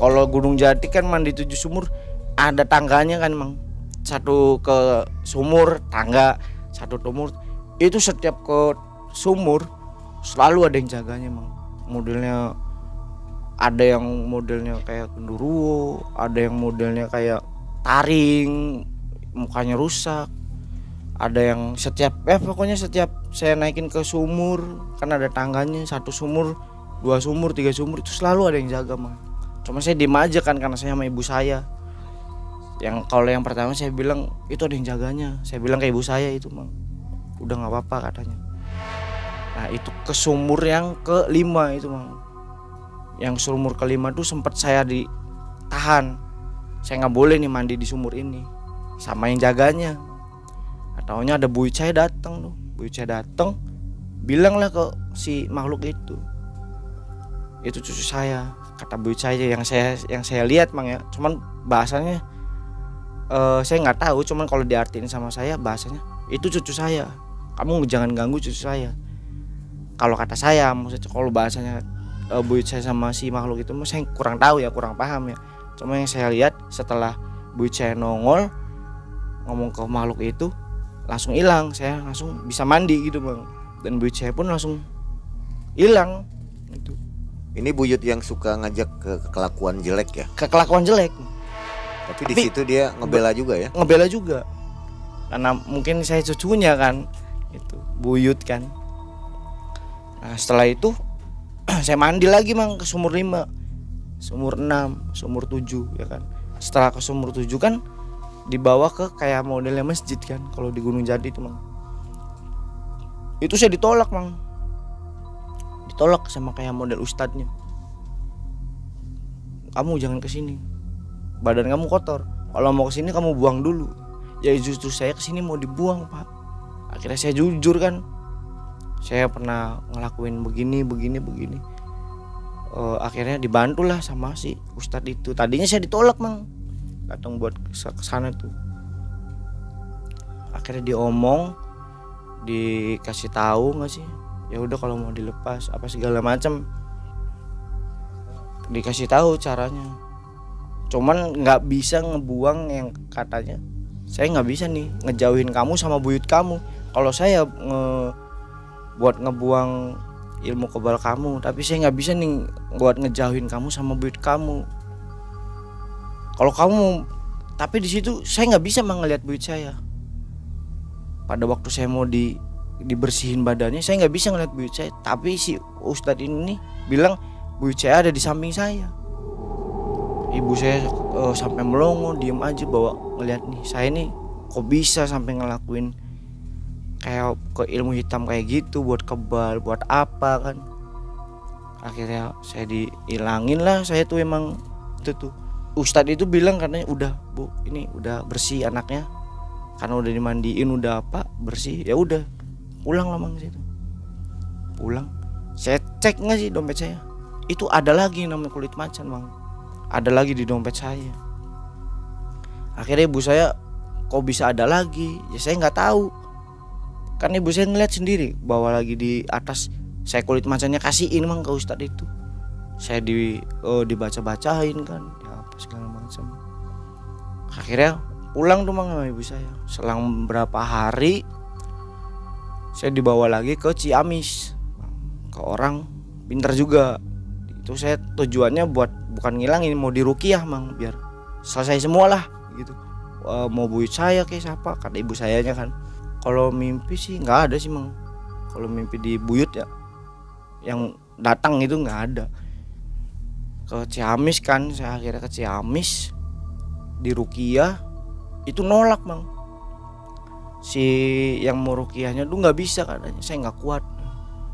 Kalau Gunung Jati kan mandi 7 sumur ada tangganya kan Mang. Satu ke sumur tangga, satu sumur. Itu setiap ke sumur selalu ada yang jaganya Mang. Modelnya ada yang modelnya kayak genderuwo, ada yang modelnya kayak taring, mukanya rusak. Ada yang pokoknya setiap saya naikin ke sumur kan ada tangganya, satu sumur, 2 sumur, 3 sumur itu selalu ada yang jaga Mang. Cuma saya diem aja kan karena saya sama ibu saya. Kalau yang pertama saya bilang itu ada yang jaganya. Saya bilang ke ibu saya itu Mang. Udah nggak apa-apa katanya. Nah itu ke sumur yang ke-5 itu Mang. Yang sumur ke-5 tuh sempat saya ditahan. Saya nggak boleh nih mandi di sumur ini sama yang jaganya. Taunya ada buyut saya datang tuh. Buyut saya datang bilang lah ke si makhluk itu cucu saya, kata buyut saya yang saya lihat Mang ya. Cuman bahasanya saya nggak tahu, cuman kalau diartiin sama saya bahasanya itu cucu saya, kamu jangan ganggu cucu saya. Kalau kata saya, maksudnya kalau bahasanya buyut saya sama si makhluk itu saya kurang tahu ya, kurang paham ya. Cuma yang saya lihat setelah buyut saya nongol ngomong ke makhluk itu langsung hilang, saya langsung bisa mandi gitu Bang, dan buyut saya pun langsung hilang itu. Ini buyut yang suka ngajak ke kelakuan jelek ya? Kelakuan jelek. Tapi di situ dia ngebela juga ya? Ngebela juga. Karena mungkin saya cucunya kan. Itu buyut kan. Nah, setelah itu saya mandi lagi Mang ke sumur 5, sumur 6, sumur 7 ya kan. Setelah ke sumur 7 kan dibawa ke kayak modelnya masjid kan kalau di Gunung Jati itu Mang. Itu saya ditolak Mang. Ditolak sama kayak model ustadznya. Kamu jangan kesini, badan kamu kotor. Kalau mau kesini kamu buang dulu. Ya justru saya kesini mau dibuang Pak. Akhirnya saya jujur kan, saya pernah ngelakuin begini. Akhirnya dibantulah sama si ustadz itu. Tadinya saya ditolak Mang, datang buat kesana tuh. Akhirnya diomong, dikasih tahu nggak sih? Ya udah kalau mau dilepas apa segala macam, dikasih tahu caranya. Cuman nggak bisa ngebuang yang katanya. Saya nggak bisa nih ngejauhin kamu sama buyut kamu. Kalau saya buat ngebuang ilmu kebal kamu, tapi saya nggak bisa nih buat ngejauhin kamu sama buyut kamu. Kalau kamu, tapi di situ saya nggak bisa ngelihat buyut saya. Pada waktu saya mau dibersihin badannya, saya nggak bisa ngeliat buyut saya. Tapi si ustadz ini bilang buyut saya ada di samping saya. Ibu saya sampai melongo, diem aja bawa ngeliat nih, saya nih kok bisa sampai ngelakuin kayak ke ilmu hitam kayak gitu, buat kebal, buat apa kan. Akhirnya saya dihilangin lah, saya tuh emang itu tuh. Ustadz itu bilang katanya udah Bu, ini udah bersih anaknya, karena udah dimandiin, udah apa bersih, ya udah pulang lah Mang situ. Pulang, saya cek nggak sih dompet saya, itu ada lagi yang namanya kulit macan Mang, ada lagi di dompet saya. Akhirnya ibu saya kok bisa ada lagi, ya saya nggak tahu. Kan ibu saya ngeliat sendiri bahwa lagi di atas saya kulit macannya kasihin Mang ke ustadz itu. Saya dibaca-bacain kan, ya apa segala macam. Akhirnya pulang tuh Mang sama ibu saya. Selang berapa hari saya dibawa lagi ke Ciamis, ke orang pintar juga. Itu saya tujuannya buat bukan ngilangin, mau diruqyah Mang, biar selesai semua lah gitu. Mau buyut saya kayak siapa, kata ibu sayanya kan. Kalau mimpi sih nggak ada sih Mang. Kalau mimpi di buyut ya yang datang itu nggak ada. Ke Ciamis kan, saya akhirnya ke Ciamis diruqyah, itu nolak Mang. Si yang mau ruqyahnya tuh nggak bisa katanya, saya nggak kuat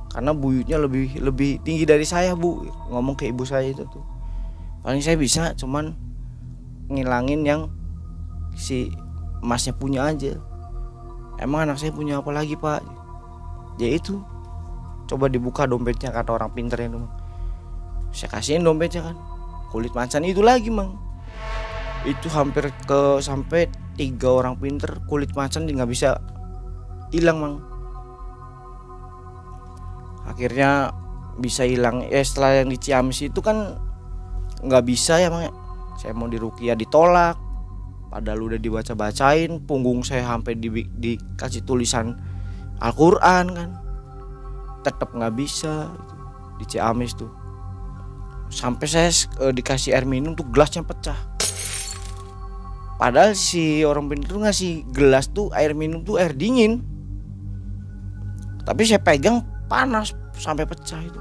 karena buyutnya lebih tinggi dari saya Bu, ngomong ke ibu saya itu tuh. Paling saya bisa cuman ngilangin yang si emasnya punya aja. Emang anak saya punya apa lagi Pak? Ya itu, coba dibuka dompetnya, kata orang pintar itu Mang. Saya kasihin dompetnya kan, kulit macan itu lagi Mang. Itu hampir sampai 3 orang pinter kulit macan nggak bisa hilang Mang. Akhirnya bisa hilang. Setelah yang di Ciamis itu kan nggak bisa ya Mang. Saya mau diruqyah ditolak, padahal udah dibaca-bacain, punggung saya sampai dikasih tulisan Al-Quran kan, tetap nggak bisa di Ciamis tuh. Sampai saya dikasih air minum tuh gelasnya pecah. Padahal si orang pintar tuh ngasih gelas tuh air minum tuh air dingin, tapi saya pegang panas sampai pecah itu.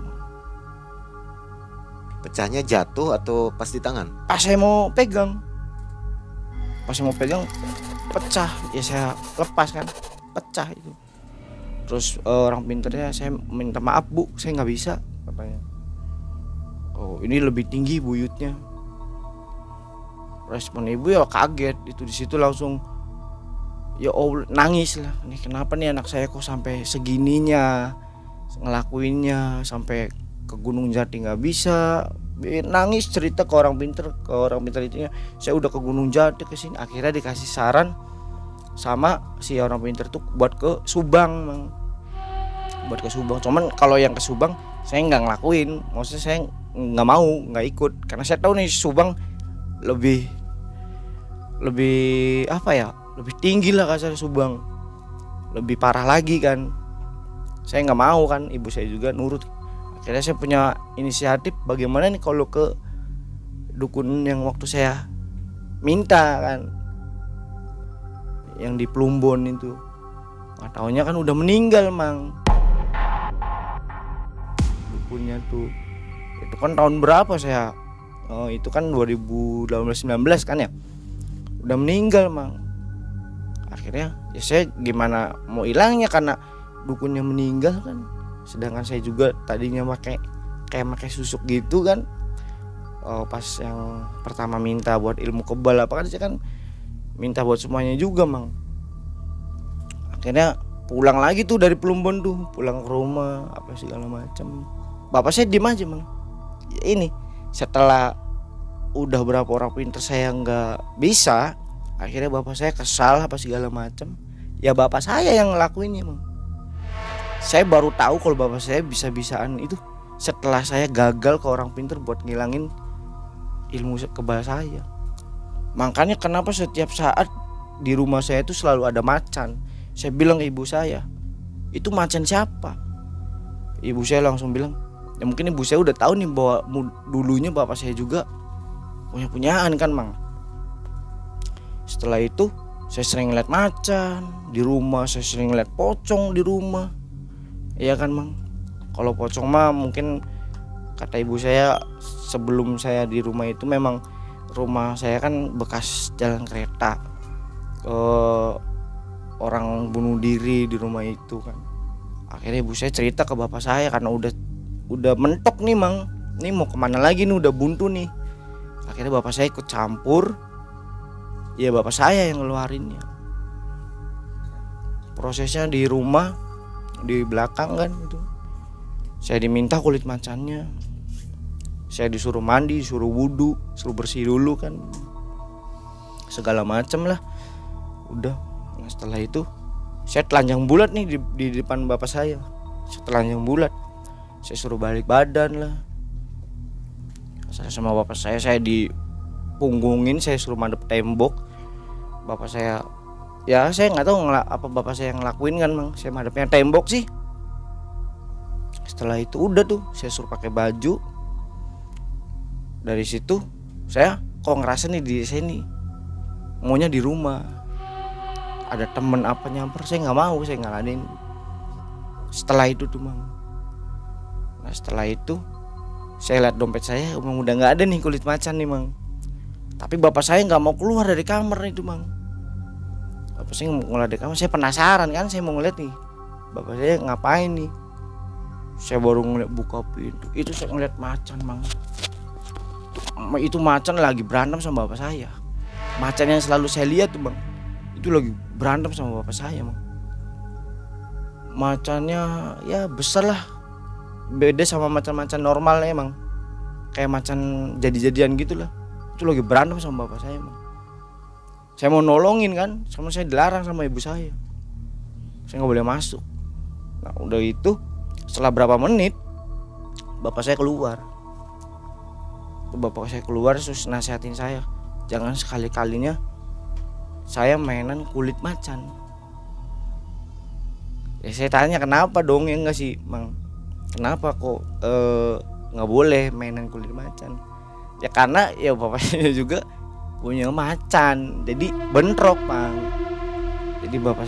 Pecahnya jatuh atau pas di tangan? Pas saya mau pegang pecah, ya saya lepas kan, pecah itu. Terus orang pintarnya, saya minta maaf Bu, saya nggak bisa katanya. Oh ini lebih tinggi buyutnya. Respon ibu ya kaget itu, di situ langsung ya Allah, nangis lah. Nih kenapa nih anak saya kok sampai segininya ngelakuinnya, sampai ke Gunung Jati nggak bisa. Nangis cerita ke orang pintar itunya, saya udah ke Gunung Jati ke sini. Akhirnya dikasih saran sama si orang pintar tuh buat ke Subang Mang. Buat ke Subang, cuman kalau yang ke Subang saya nggak ngelakuin, maksudnya saya nggak mau, nggak ikut, karena saya tahu nih Subang lebih apa ya, lebih tinggi lah kasar Subang, lebih parah lagi kan. Saya nggak mau kan, ibu saya juga nurut. Akhirnya saya punya inisiatif, bagaimana nih kalau ke dukun yang waktu saya minta kan, yang di Plumbon itu. Nggak taunya kan udah meninggal Mang dukunnya tuh. Itu kan tahun berapa saya, itu kan 2018-19 kan ya, udah meninggal Mang. Akhirnya ya saya gimana mau hilangnya, karena dukunnya meninggal kan. Sedangkan saya juga tadinya pakai susuk gitu kan. Pas yang pertama minta buat ilmu kebal apa kan, saya kan minta buat semuanya juga Mang. Akhirnya pulang lagi tuh dari Plumbon tuh, pulang ke rumah apa segala macam. Bapak saya diem aja Mang. Ini setelah udah berapa orang pintar saya nggak bisa, akhirnya bapak saya kesal apa segala macam. Ya bapak saya yang ngelakuinnya Mang. Saya baru tahu kalau bapak saya bisa-bisaan itu setelah saya gagal ke orang pintar buat ngilangin ilmu kebal saya. Makanya kenapa setiap saat di rumah saya itu selalu ada macan. Saya bilang ke ibu saya, itu macan siapa? Ibu saya langsung bilang, ya mungkin ibu saya udah tahu nih bahwa dulunya bapak saya juga punyaan kan Mang. Setelah itu saya sering ngeliat macan di rumah, saya sering ngeliat pocong di rumah. Iya kan Mang. Kalau pocong mah mungkin kata ibu saya, sebelum saya di rumah itu memang rumah saya kan bekas jalan kereta. Orang bunuh diri di rumah itu kan. Akhirnya ibu saya cerita ke bapak saya, karena udah mentok nih Mang. Ini mau kemana lagi nih, udah buntu nih. Akhirnya bapak saya ikut campur. Ya bapak saya yang ngeluarinnya. Prosesnya di rumah, di belakang kan itu, saya diminta kulit macannya, saya disuruh mandi, disuruh wudhu, suruh bersih dulu kan, segala macem lah. Udah, nah setelah itu saya telanjang bulat nih di depan bapak saya. Saya telanjang bulat, saya suruh balik badan lah. Saya sama bapak saya dipunggungin, saya suruh madep tembok. Bapak saya, ya saya nggak tahu apa bapak saya yang ngelakuin kan Mang. Saya madepnya tembok sih. Setelah itu udah tuh saya suruh pakai baju. Dari situ saya kok ngerasa nih di sini maunya di rumah. Ada temen apa nyamper, saya nggak mau, saya ngalahin. Setelah itu tuh Mang, nah setelah itu saya lihat dompet saya emang udah nggak ada nih kulit macan nih Mang. Tapi bapak saya nggak mau keluar dari kamar itu Mang. Bapak saya mau ngeliat dari kamar, saya penasaran kan, saya mau ngeliat nih bapak saya ngapain nih. Saya baru ngeliat buka pintu, itu saya ngeliat macan Mang. Itu macan lagi berantem sama bapak saya. Macan yang selalu saya lihat tuh Bang, itu lagi berantem sama bapak saya Mang. Macannya ya besar lah, beda sama macan-macan normal ya Mang. Kayak macan jadi-jadian gitu lah. Itu lagi berantem sama bapak saya Mang. Saya mau nolongin kan, sama saya dilarang sama ibu saya nggak boleh masuk. Nah udah itu setelah berapa menit bapak saya keluar. Bapak saya keluar terus nasihatin saya, jangan sekali-kalinya saya mainan kulit macan. Ya saya tanya kenapa dong, ya enggak sih Mang, kenapa kok nggak boleh mainan kulit macan? Ya karena ya bapaknya juga punya macan, jadi bentrok Mang. Jadi bapak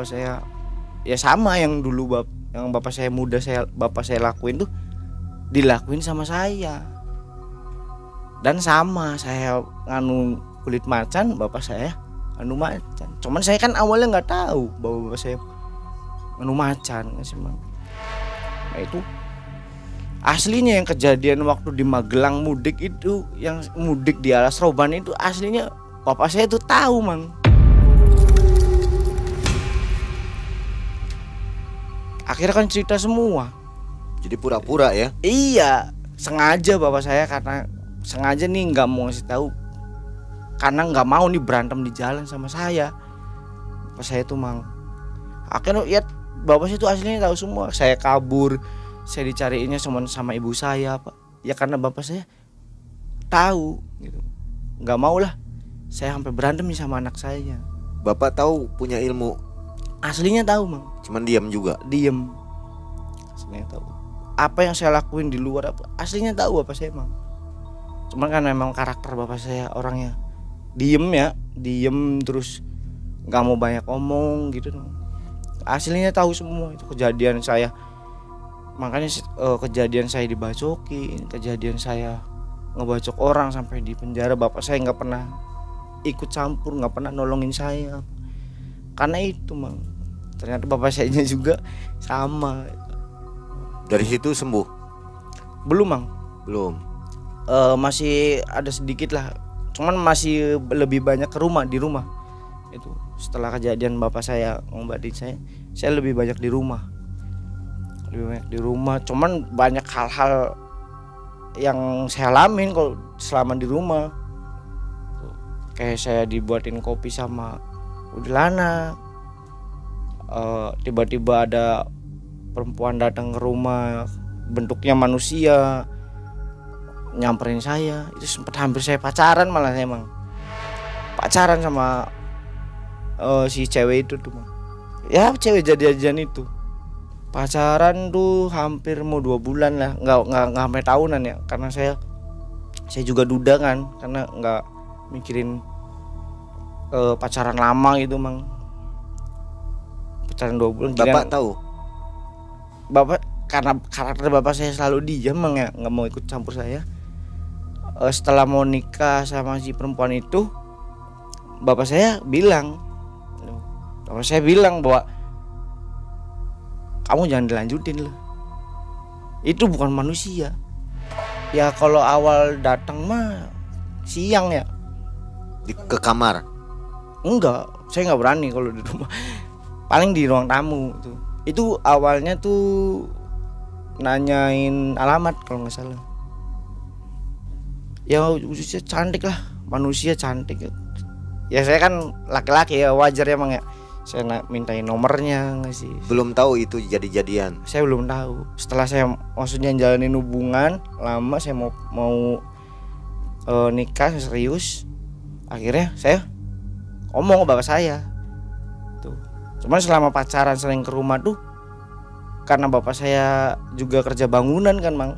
saya ya sama yang dulu yang bapak saya muda bapak saya lakuin tuh dilakuin sama saya. Dan sama saya nganu kulit macan, bapak saya nganu macan. Cuman saya kan awalnya nggak tahu bahwa bapak saya nganu macan sih Mang. Nah itu aslinya yang kejadian waktu di Magelang mudik itu, yang mudik di Alas Roban itu aslinya bapak saya tuh tahu Mang. Akhirnya kan cerita semua. Jadi pura-pura ya? Iya, sengaja bapak saya, karena sengaja nih nggak mau ngasih tahu, karena nggak mau nih berantem di jalan sama saya. Bapak saya tuh Mang. Akhirnya ya bapak saya tuh aslinya tahu semua. Saya kabur, saya dicariinnya sama ibu saya Pak. Ya karena bapak saya tahu gitu. Nggak mau lah saya sampai berantem nih sama anak saya. Bapak tahu punya ilmu? Aslinya tahu Mang. Cuman diam juga? Diem. Aslinya tahu. Apa yang saya lakuin di luar apa aslinya tahu bapak saya Mang. Cuman kan memang karakter bapak saya orangnya diem ya, diem terus nggak mau banyak omong gitu. Aslinya tahu semua itu kejadian saya. Makanya kejadian saya dibacokin, kejadian saya ngebacok orang sampai di penjara, bapak saya nggak pernah ikut campur, nggak pernah nolongin saya. Karena itu Mang, ternyata bapak saya juga sama. Dari situ sembuh? Belum Mang. Belum. Masih ada sedikit lah, cuman masih lebih banyak di rumah itu. Setelah kejadian bapak saya ngobatin saya lebih banyak di rumah, cuman banyak hal-hal yang saya alamin kalau selama di rumah. Kayak saya dibuatin kopi sama Udilana, tiba-tiba ada perempuan datang ke rumah bentuknya manusia nyamperin saya. Itu sempat hampir saya pacaran, malah saya Mang pacaran sama si cewek itu tuh Mang. Ya cewek jadian itu pacaran tuh hampir mau 2 bulan lah, nggak sampai tahunan ya, karena saya juga duda kan, karena nggak mikirin pacaran lama gitu Mang. Pacaran 2 bulan. Bapak tahu? Bapak karena karakter bapak saya selalu diam Mang ya, nggak mau ikut campur saya. Setelah mau nikah sama si perempuan itu, bapak saya bilang bahwa kamu jangan dilanjutin loh, itu bukan manusia. Ya kalau awal datang mah siang ya, Ke kamar? enggak, saya nggak berani kalau di rumah, paling di ruang tamu tuh. Itu awalnya tuh nanyain alamat kalau nggak salah. Ya ususnya cantik lah, manusia cantik. Ya saya kan laki-laki ya, wajar ya Mang ya. Saya mintain nomornya nggak sih. Belum tahu itu jadi-jadian? Saya belum tahu. Setelah saya maksudnya jalanin hubungan lama, saya mau nikah serius. Akhirnya saya ngomong ke bapak saya tuh. Cuman selama pacaran sering ke rumah tuh, karena bapak saya juga kerja bangunan kan Mang,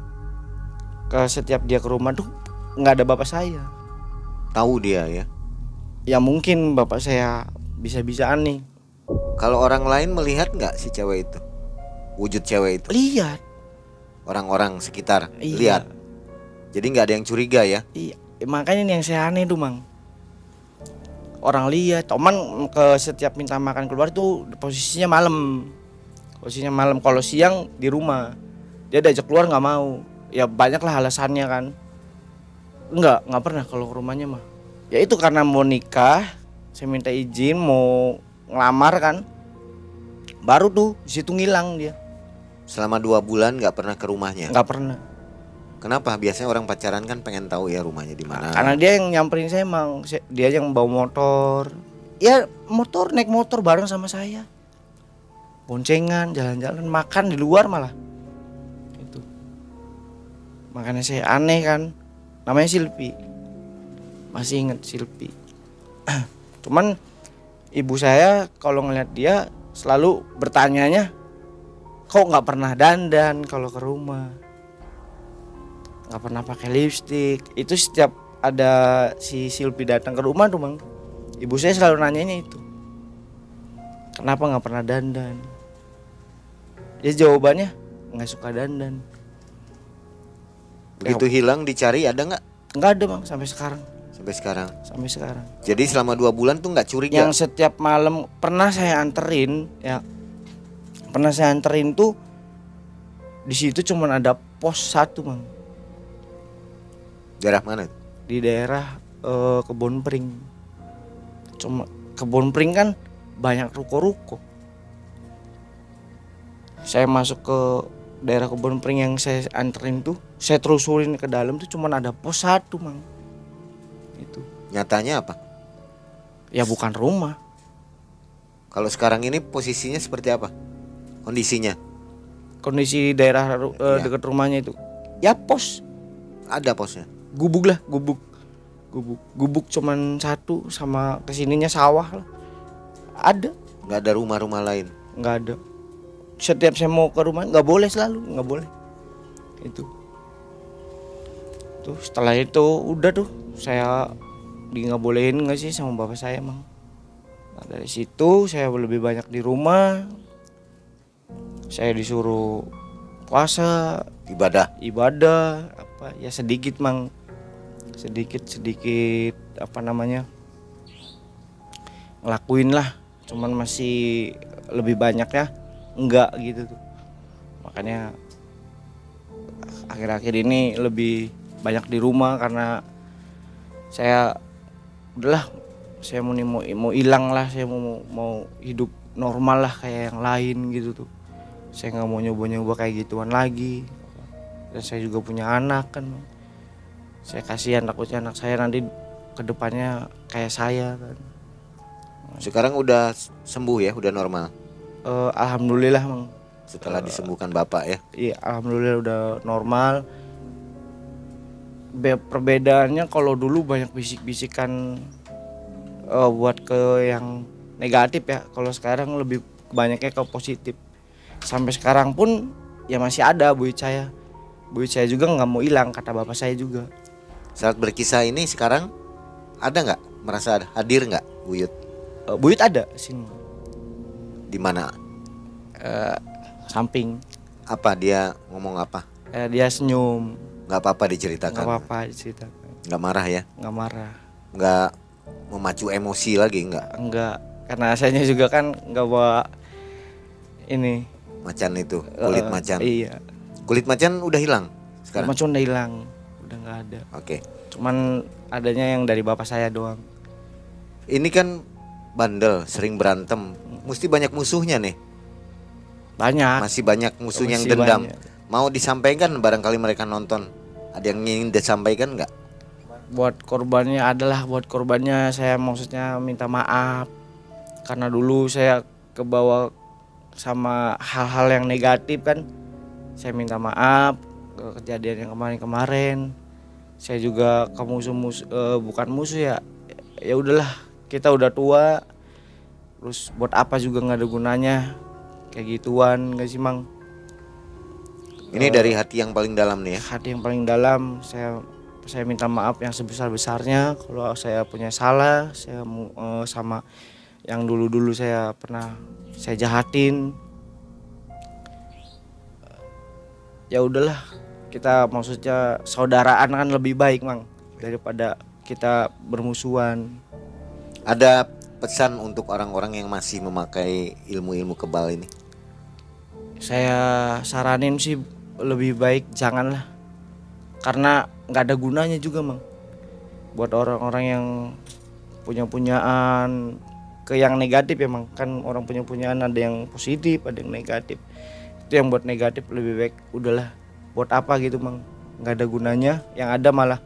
ke setiap dia ke rumah tuh nggak ada bapak saya. Tahu dia ya? Ya mungkin bapak saya bisa-bisaan nih. Kalau orang lain melihat nggak si cewek itu, wujud cewek itu? Lihat. Orang-orang sekitar Iya. lihat. Jadi nggak ada yang curiga ya? Iya, makanya ini yang saya aneh tuh Mang. Orang lihat, cuman ke setiap minta makan keluar tuh posisinya malam. Kalau siang di rumah. Dia diajak keluar nggak mau. Ya banyak lah alasannya kan. Nggak pernah kalau ke rumahnya mah. Ya itu karena mau nikah, saya minta izin mau ngelamar kan. Baru tuh di situ ngilang dia. Selama 2 bulan nggak pernah ke rumahnya? Nggak pernah. Kenapa? Biasanya orang pacaran kan pengen tahu ya rumahnya di mana. Karena dia yang nyamperin saya Mang. Dia yang bawa motor. Ya naik motor bareng sama saya. Boncengan, jalan-jalan, makan di luar malah. Itu. Makanya saya aneh kan. Namanya Silpi. Masih ingat Silpi. Cuman ibu saya kalau ngeliat dia selalu bertanyanya, kok nggak pernah dandan kalau ke rumah, nggak pernah pakai lipstik. Itu setiap ada si Silpi datang ke rumah tuh Mang, ibu saya selalu nanyanya itu, kenapa nggak pernah dandan. Ya jawabannya nggak suka dandan. Begitu hilang dicari ada nggak? Nggak ada Mang sampai sekarang. Sampai sekarang. Sampai sekarang. Jadi selama 2 bulan tuh nggak curiga? Yang setiap malam pernah saya anterin ya. Pernah saya anterin tuh di situ cuman ada pos 1 Mang. Daerah mana? Di daerah Kebon Pring. Cuma Kebon Pring kan banyak ruko-ruko. Saya masuk ke daerah Kebon Pring yang saya anterin tuh, saya telusurin ke dalam tuh cuman ada pos 1 Mang. Itu. Nyatanya apa? Ya bukan rumah. Kalau sekarang ini posisinya seperti apa? Kondisinya? Kondisi daerah Iya. dekat rumahnya itu. Ya pos. Ada posnya? Gubuk lah, gubuk. Gubuk cuman 1 sama kesininya sawah lah. Ada, Nggak ada rumah-rumah lain? nggak ada. Setiap saya mau ke rumah nggak boleh, selalu nggak boleh. Itu. Tuh setelah itu udah tuh saya nggak bolehin nggak sih sama bapak saya Mang. Nah, dari situ saya lebih banyak di rumah. Saya disuruh puasa, ibadah apa ya sedikit Mang. Sedikit apa namanya? Ngelakuin lah, cuman masih lebih banyak ya enggak gitu tuh. Makanya akhir-akhir ini lebih banyak di rumah karena saya udahlah, saya mau hilang lah, saya mau hidup normal lah kayak yang lain gitu tuh. Saya nggak mau nyoba kayak gituan lagi. Dan saya juga punya anak kan. Saya kasihan, takutnya anak saya nanti kedepannya kayak saya kan. Sekarang udah sembuh ya, udah normal? Alhamdulillah Mang. Setelah disembuhkan bapak ya? Iya, alhamdulillah udah normal. Perbedaannya kalau dulu banyak bisik-bisikan buat ke yang negatif ya. Kalau sekarang lebih banyaknya ke positif. Sampai sekarang pun ya masih ada buyut saya. Buyut saya juga nggak mau hilang, kata bapak saya juga. Saat berkisah ini sekarang ada nggak? Merasa hadir nggak buyut? Buyut ada sini. Di mana? Samping. Apa dia ngomong apa? Dia senyum. Nggak apa-apa diceritakan? Nggak apa-apa diceritakan. Nggak marah ya? Nggak marah. Nggak memacu emosi lagi nggak? Enggak, karena saya juga kan nggak bawa ini. Macan itu, kulit macan. Iya. Kulit macan udah hilang sekarang? Macan udah hilang, udah nggak ada. Oke. Cuman adanya yang dari bapak saya doang. Ini kan bandel, sering berantem. Mesti banyak musuhnya nih. Banyak. Masih banyak musuh yang Masih dendam. banyak. Mau disampaikan barangkali mereka nonton. Ada yang ingin disampaikan nggak? Buat korbannya adalah buat korbannya saya maksudnya minta maaf. Karena dulu saya kebawa sama hal-hal yang negatif kan. Saya minta maaf ke kejadian yang kemarin-kemarin. Saya juga ke bukan musuh ya. Ya udahlah, kita udah tua. Terus buat apa juga nggak ada gunanya kayak gituan, nggak sih Mang? Ini dari hati yang paling dalam nih ya. Hati yang paling dalam, saya minta maaf yang sebesar-besarnya kalau saya punya salah, saya sama yang dulu-dulu saya pernah saya jahatin. Ya udahlah, kita maksudnya saudaraan kan lebih baik Mang daripada kita bermusuhan. Ada pesan untuk orang-orang yang masih memakai ilmu-ilmu kebal ini? Saya saranin sih lebih baik janganlah, karena nggak ada gunanya juga Mang. Buat orang-orang yang punya-punyaan ke yang negatif ya Mang, kan orang punya-punyaan ada yang positif, ada yang negatif. Itu yang buat negatif lebih baik udahlah, buat apa gitu Mang, nggak ada gunanya. Yang ada malah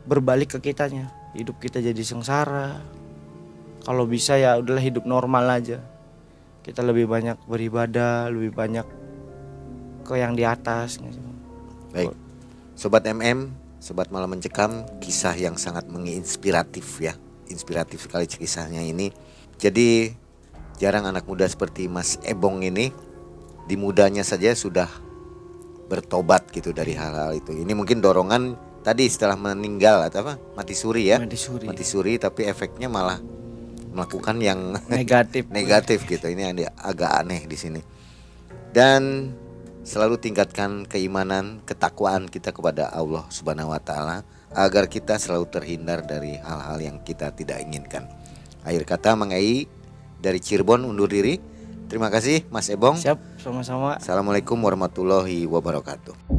berbalik ke kitanya, hidup kita jadi sengsara. Kalau bisa ya udahlah hidup normal aja. Kita lebih banyak beribadah, lebih banyak ke yang di atas. Baik. Sobat MM, Sobat Malam Mencekam, kisah yang sangat menginspiratif ya. Inspiratif sekali kisahnya ini. Jadi jarang anak muda seperti Mas Ebong ini di mudanya saja sudah bertobat gitu dari hal-hal itu. Ini mungkin dorongan tadi setelah meninggal atau apa? Mati suri ya. Mati suri tapi efeknya malah melakukan yang negatif gitu. Ini agak aneh di sini. Dan selalu tingkatkan keimanan, ketakwaan kita kepada Allah Subhanahu wa taala agar kita selalu terhindar dari hal-hal yang kita tidak inginkan. Akhir kata Mang Ei dari Cirebon undur diri. Terima kasih Mas Ebong. Siap, sama-sama. Assalamualaikum warahmatullahi wabarakatuh.